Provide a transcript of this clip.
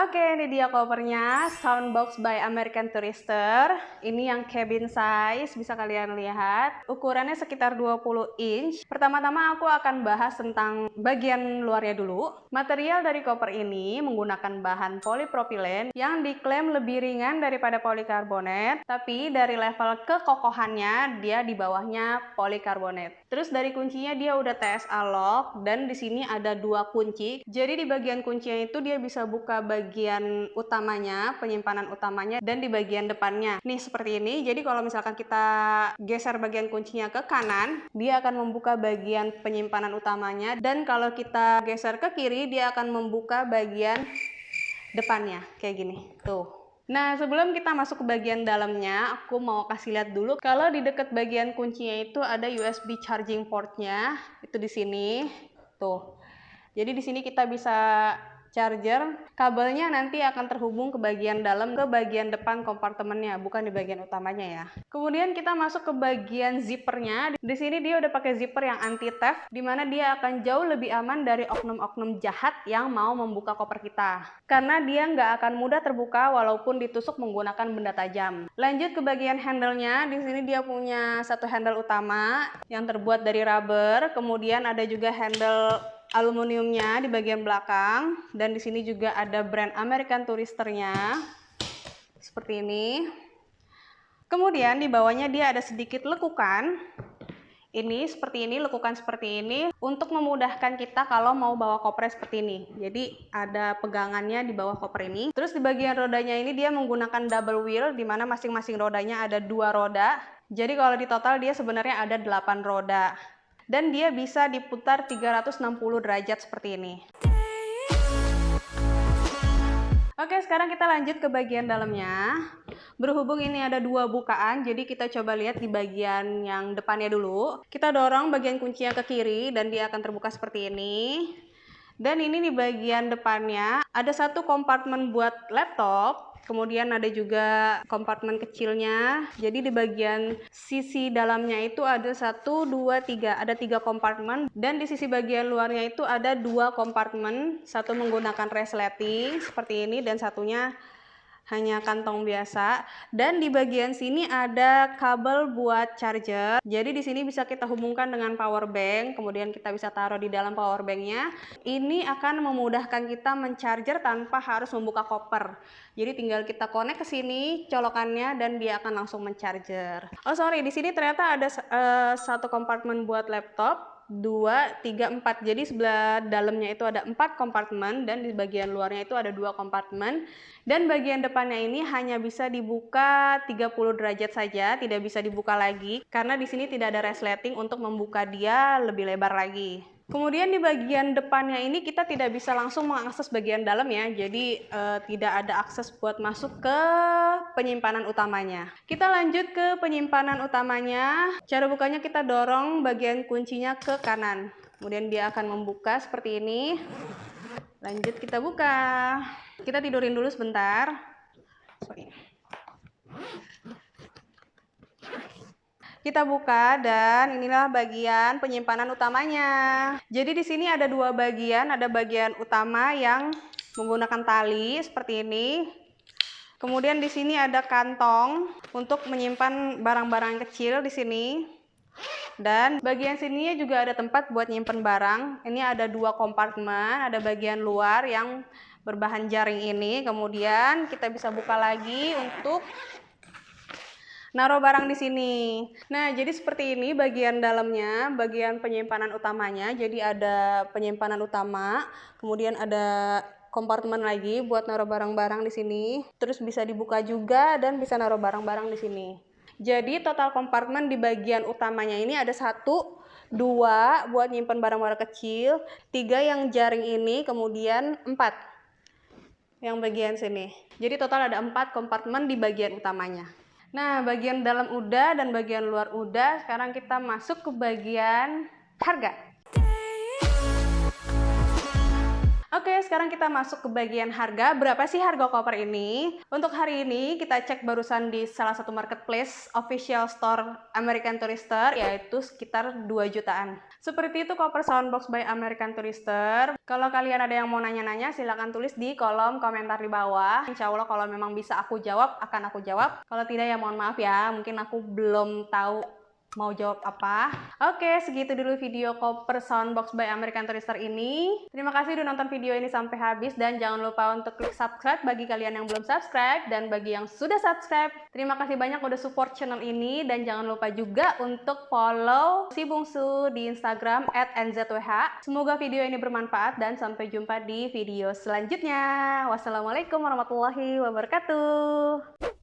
Oke, ini dia covernya, Soundbox by American Tourister. Ini yang cabin size, bisa kalian lihat. Ukurannya sekitar 20 inch. Pertama-tama aku akan bahas tentang bagian luarnya dulu. Material dari cover ini menggunakan bahan polipropilen yang diklaim lebih ringan daripada polikarbonat, tapi dari level kekokohannya dia di bawahnya polikarbonat. Terus dari kuncinya dia udah TSA lock, dan di sini ada dua kunci. Jadi di bagian kuncinya itu dia bisa buka bagian utamanya, penyimpanan utamanya, dan di bagian depannya. Nih seperti ini. Jadi kalau misalkan kita geser bagian kuncinya ke kanan, dia akan membuka bagian penyimpanan utamanya, dan kalau kita geser ke kiri, dia akan membuka bagian depannya kayak gini. Tuh. Nah, sebelum kita masuk ke bagian dalamnya, aku mau kasih lihat dulu kalau di dekat bagian kuncinya itu ada USB charging portnya, itu di sini. Tuh. Jadi di sini kita bisa charger, kabelnya nanti akan terhubung ke bagian dalam, ke bagian depan kompartemennya, bukan di bagian utamanya ya. Kemudian kita masuk ke bagian zippernya. Di sini dia udah pakai zipper yang anti theft, dimana dia akan jauh lebih aman dari oknum-oknum jahat yang mau membuka koper kita. Karena dia nggak akan mudah terbuka walaupun ditusuk menggunakan benda tajam. Lanjut ke bagian handle-nya. Di sini dia punya satu handle utama yang terbuat dari rubber, kemudian ada juga handle aluminiumnya di bagian belakang, dan di sini juga ada brand American Tourister-nya seperti ini. Kemudian di bawahnya dia ada sedikit lekukan. Ini seperti ini, lekukan seperti ini untuk memudahkan kita kalau mau bawa koper seperti ini. Jadi ada pegangannya di bawah koper ini. Terus di bagian rodanya ini dia menggunakan double wheel, di mana masing-masing rodanya ada 2 roda. Jadi kalau di total dia sebenarnya ada 8 roda. Dan dia bisa diputar 360 derajat seperti ini. Oke, sekarang kita lanjut ke bagian dalamnya. Berhubung ini ada 2 bukaan, jadi kita coba lihat di bagian yang depannya dulu. Kita dorong bagian kuncinya ke kiri dan dia akan terbuka seperti ini. Dan ini di bagian depannya ada satu kompartemen buat laptop. Kemudian ada juga kompartemen kecilnya. Jadi di bagian sisi dalamnya itu ada 1, 2, 3. Ada 3 kompartemen. Dan di sisi bagian luarnya itu ada 2 kompartemen. Satu menggunakan resleting seperti ini, dan satunya hanya kantong biasa. Dan di bagian sini ada kabel buat charger. Jadi di sini bisa kita hubungkan dengan power bank, kemudian kita bisa taruh di dalam power banknya. Ini akan memudahkan kita mencharger tanpa harus membuka koper. Jadi tinggal kita connect ke sini colokannya dan dia akan langsung mencharger. Oh sorry, di sini ternyata ada satu kompartemen buat laptop. 2, 3, 4. Jadi sebelah dalamnya itu ada 4 kompartemen, dan di bagian luarnya itu ada 2 kompartemen. Dan bagian depannya ini hanya bisa dibuka 30 derajat saja, tidak bisa dibuka lagi karena di sini tidak ada resleting untuk membuka dia lebih lebar lagi. Kemudian di bagian depannya ini kita tidak bisa langsung mengakses bagian dalam ya, jadi tidak ada akses buat masuk ke penyimpanan utamanya. Kita lanjut ke penyimpanan utamanya. Cara bukanya kita dorong bagian kuncinya ke kanan, kemudian dia akan membuka seperti ini. Lanjut kita buka. Kita tidurin dulu sebentar. Sorry. Kita buka, dan inilah bagian penyimpanan utamanya. Jadi di sini ada 2 bagian, ada bagian utama yang menggunakan tali seperti ini. Kemudian di sini ada kantong untuk menyimpan barang-barang kecil di sini. Dan bagian sininya juga ada tempat buat nyimpen barang. Ini ada 2 kompartemen, ada bagian luar yang berbahan jaring ini. Kemudian kita bisa buka lagi untuk naruh barang di sini. Nah, jadi seperti ini bagian dalamnya, bagian penyimpanan utamanya. Jadi ada penyimpanan utama, kemudian ada kompartemen lagi buat naruh barang-barang di sini. Terus bisa dibuka juga dan bisa naruh barang-barang di sini. Jadi total kompartemen di bagian utamanya ini ada 1, 2 buat nyimpen barang-barang kecil, 3 yang jaring ini, kemudian 4 yang bagian sini. Jadi total ada 4 kompartemen di bagian utamanya. Nah, bagian dalam udah dan bagian luar udah. Sekarang kita masuk ke bagian harga. Oke, Oke, sekarang kita masuk ke bagian harga. Berapa sih harga koper ini? Untuk hari ini kita cek barusan di salah satu marketplace official store American Tourister, yaitu sekitar 2 jutaan. Seperti itu koper Soundbox by American Tourister. Kalau kalian ada yang mau nanya-nanya, silahkan tulis di kolom komentar di bawah. Insya Allah kalau memang bisa aku jawab, akan aku jawab. Kalau tidak ya mohon maaf ya, mungkin aku belum tahu mau jawab apa. Oke, segitu dulu video koper Soundbox by American Tourister ini. Terima kasih udah nonton video ini sampai habis, dan jangan lupa untuk klik subscribe bagi kalian yang belum subscribe, dan bagi yang sudah subscribe, terima kasih banyak udah support channel ini, dan jangan lupa juga untuk follow si bungsu di Instagram @nzwh. Semoga video ini bermanfaat dan sampai jumpa di video selanjutnya. Wassalamualaikum warahmatullahi wabarakatuh.